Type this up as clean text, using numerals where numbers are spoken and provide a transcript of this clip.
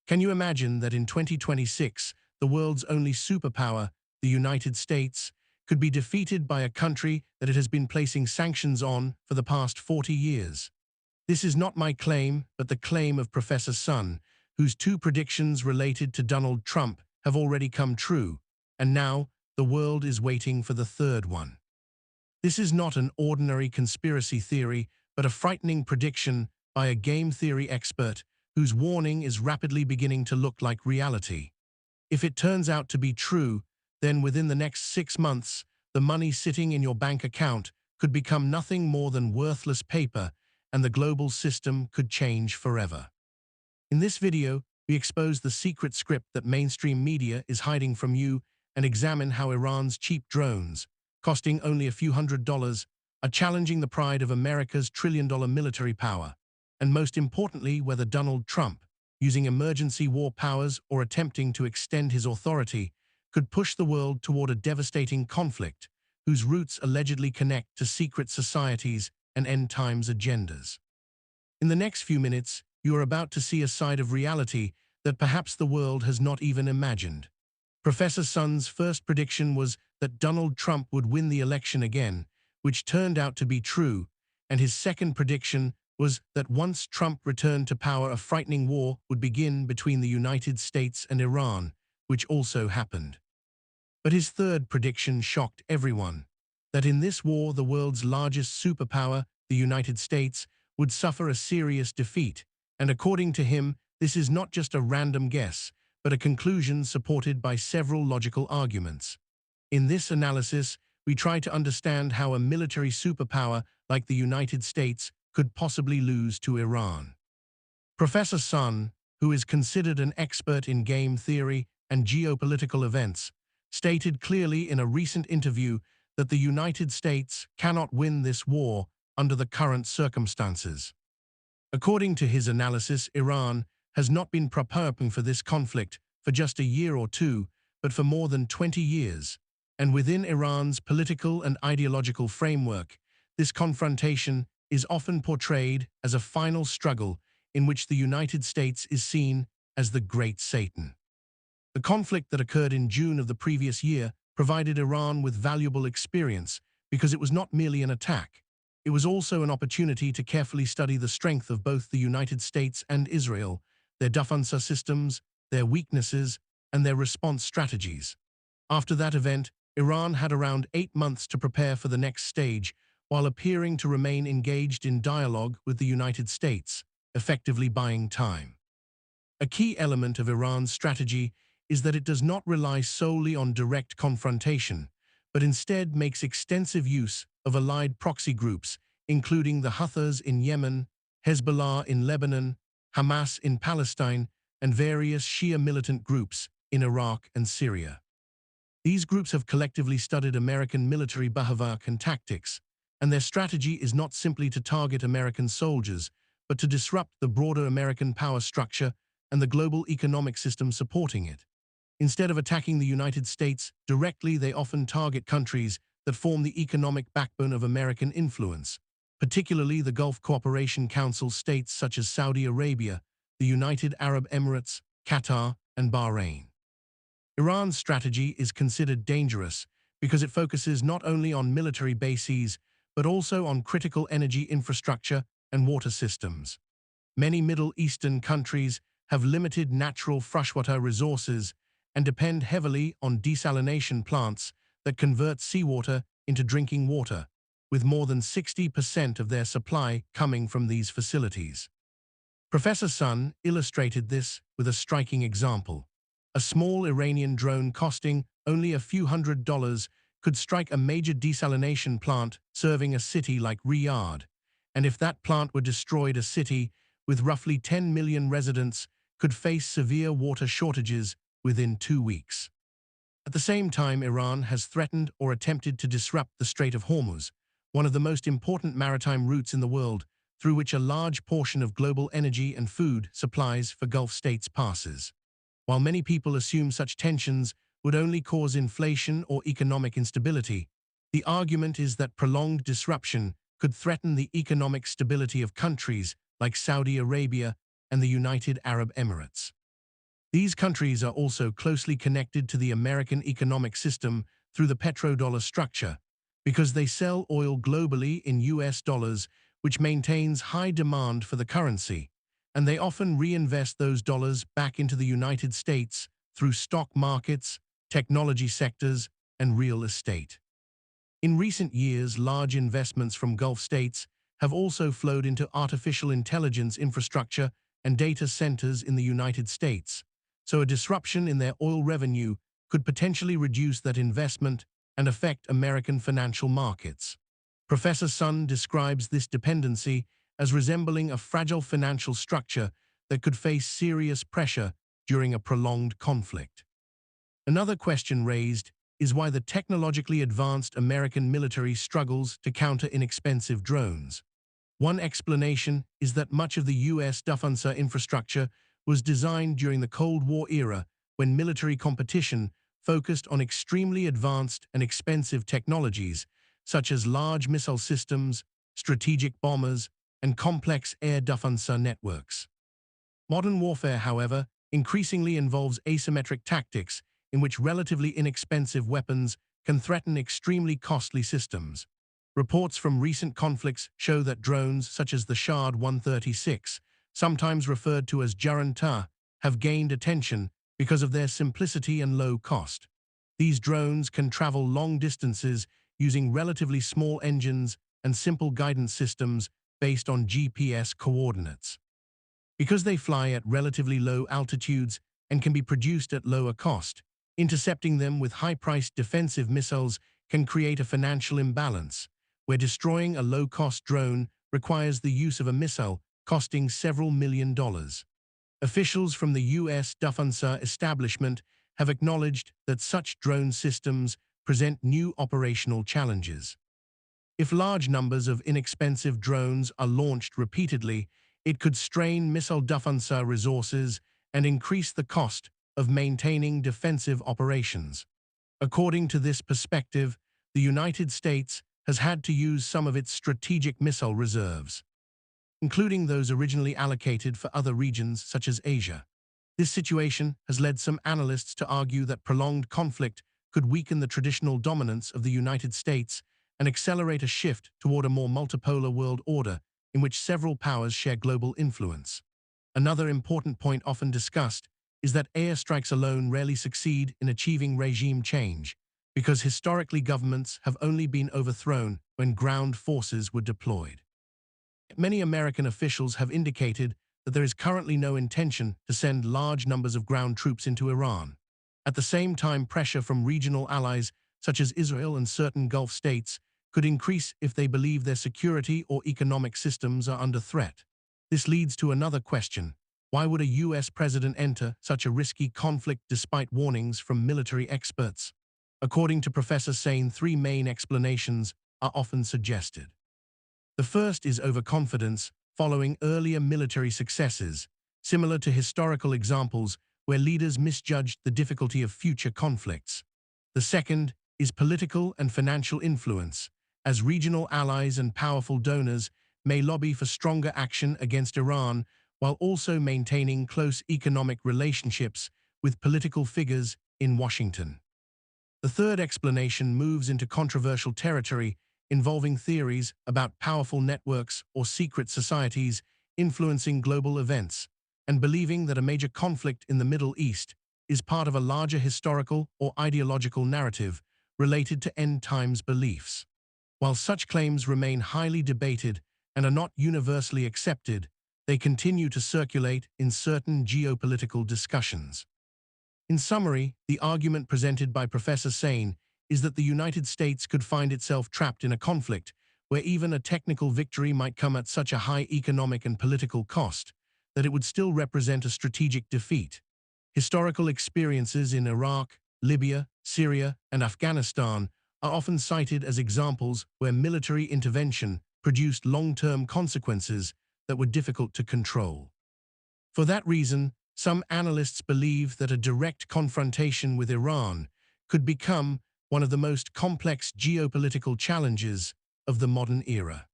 Can you imagine that in 2026, the world's only superpower, the United States, could be defeated by a country that it has been placing sanctions on for the past 40 years? This is not my claim, but the claim of Professor Sun, whose two predictions related to Donald Trump have already come true, and now the world is waiting for the third one. This is not an ordinary conspiracy theory, but a frightening prediction by a game theory expert whose warning is rapidly beginning to look like reality. If it turns out to be true, then within the next 6 months, the money sitting in your bank account could become nothing more than worthless paper, and the global system could change forever. In this video, we expose the secret script that mainstream media is hiding from you and examine how Iran's cheap drones, costing only a few $100s, are challenging the pride of America's trillion-dollar military power, and most importantly, whether Donald Trump, using emergency war powers or attempting to extend his authority, could push the world toward a devastating conflict whose roots allegedly connect to secret societies and end-times agendas. In the next few minutes, you are about to see a side of reality that perhaps the world has not even imagined. Professor Sun's first prediction was that Donald Trump would win the election again, which turned out to be true, and his second prediction was that once Trump returned to power, a frightening war would begin between the United States and Iran, which also happened. But his third prediction shocked everyone, that in this war the world's largest superpower, the United States, would suffer a serious defeat, and according to him, this is not just a random guess, but a conclusion supported by several logical arguments. In this analysis, we try to understand how a military superpower like the United States could possibly lose to Iran. Professor Sun, who is considered an expert in game theory and geopolitical events, stated clearly in a recent interview that the United States cannot win this war under the current circumstances. According to his analysis, Iran has not been preparing for this conflict for just a year or two, but for more than 20 years. And within Iran's political and ideological framework, this confrontation is often portrayed as a final struggle in which the United States is seen as the Great Satan. The conflict that occurred in June of the previous year provided Iran with valuable experience because it was not merely an attack. It was also an opportunity to carefully study the strength of both the United States and Israel, their defense systems, their weaknesses, and their response strategies. After that event, Iran had around 8 months to prepare for the next stage, while appearing to remain engaged in dialogue with the United States, effectively buying time. A key element of Iran's strategy is that it does not rely solely on direct confrontation, but instead makes extensive use of allied proxy groups, including the Houthis in Yemen, Hezbollah in Lebanon, Hamas in Palestine, and various Shia militant groups in Iraq and Syria. These groups have collectively studied American military behavior and tactics, and their strategy is not simply to target American soldiers, but to disrupt the broader American power structure and the global economic system supporting it. Instead of attacking the United States directly, they often target countries that form the economic backbone of American influence, particularly the Gulf Cooperation Council states such as Saudi Arabia, the United Arab Emirates, Qatar, and Bahrain. Iran's strategy is considered dangerous because it focuses not only on military bases, but also on critical energy infrastructure and water systems. Many Middle Eastern countries have limited natural freshwater resources and depend heavily on desalination plants that convert seawater into drinking water, with more than 60% of their supply coming from these facilities. Professor Sun illustrated this with a striking example. A small Iranian drone costing only a few $100s could strike a major desalination plant serving a city like Riyadh, and if that plant were destroyed, a city with roughly 10 million residents could face severe water shortages within 2 weeks. At the same time, Iran has threatened or attempted to disrupt the Strait of Hormuz, one of the most important maritime routes in the world, through which a large portion of global energy and food supplies for Gulf states passes. While many people assume such tensions would only cause inflation or economic instability, the argument is that prolonged disruption could threaten the economic stability of countries like Saudi Arabia and the United Arab Emirates. These countries are also closely connected to the American economic system through the petrodollar structure, because they sell oil globally in US dollars, which maintains high demand for the currency, and they often reinvest those dollars back into the United States through stock markets, technology sectors, and real estate. In recent years, large investments from Gulf states have also flowed into artificial intelligence infrastructure and data centers in the United States, so a disruption in their oil revenue could potentially reduce that investment and affect American financial markets. Professor Sun describes this dependency as resembling a fragile financial structure that could face serious pressure during a prolonged conflict. Another question raised is why the technologically advanced American military struggles to counter inexpensive drones. One explanation is that much of the U.S. defense infrastructure was designed during the Cold War era, when military competition focused on extremely advanced and expensive technologies, such as large missile systems, strategic bombers, and complex air defense networks. Modern warfare, however, increasingly involves asymmetric tactics in which relatively inexpensive weapons can threaten extremely costly systems. Reports from recent conflicts show that drones such as the Shahd 136, sometimes referred to as Jaranta, have gained attention because of their simplicity and low cost. These drones can travel long distances using relatively small engines and simple guidance systems based on GPS coordinates. Because they fly at relatively low altitudes and can be produced at lower cost, intercepting them with high-priced defensive missiles can create a financial imbalance, where destroying a low-cost drone requires the use of a missile costing several $million. Officials from the U.S. defense establishment have acknowledged that such drone systems present new operational challenges. If large numbers of inexpensive drones are launched repeatedly, it could strain missile defense resources and increase the cost of maintaining defensive operations. According to this perspective, the United States has had to use some of its strategic missile reserves, including those originally allocated for other regions such as Asia. This situation has led some analysts to argue that prolonged conflict could weaken the traditional dominance of the United States and accelerate a shift toward a more multipolar world order in which several powers share global influence. Another important point often discussed is that airstrikes alone rarely succeed in achieving regime change, because historically governments have only been overthrown when ground forces were deployed. Many American officials have indicated that there is currently no intention to send large numbers of ground troops into Iran. At the same time, pressure from regional allies such as Israel and certain Gulf states could increase if they believe their security or economic systems are under threat. This leads to another question. Why would a U.S. president enter such a risky conflict despite warnings from military experts? According to Professor Sain, three main explanations are often suggested. The first is overconfidence following earlier military successes, similar to historical examples where leaders misjudged the difficulty of future conflicts. The second is political and financial influence, as regional allies and powerful donors may lobby for stronger action against Iran while also maintaining close economic relationships with political figures in Washington. The third explanation moves into controversial territory, involving theories about powerful networks or secret societies influencing global events, and believing that a major conflict in the Middle East is part of a larger historical or ideological narrative related to end times beliefs. While such claims remain highly debated and are not universally accepted, they continue to circulate in certain geopolitical discussions. In summary, the argument presented by Professor Sain is that the United States could find itself trapped in a conflict where even a technical victory might come at such a high economic and political cost that it would still represent a strategic defeat. Historical experiences in Iraq, Libya, Syria, and Afghanistan are often cited as examples where military intervention produced long-term consequences that were difficult to control. For that reason, some analysts believe that a direct confrontation with Iran could become one of the most complex geopolitical challenges of the modern era.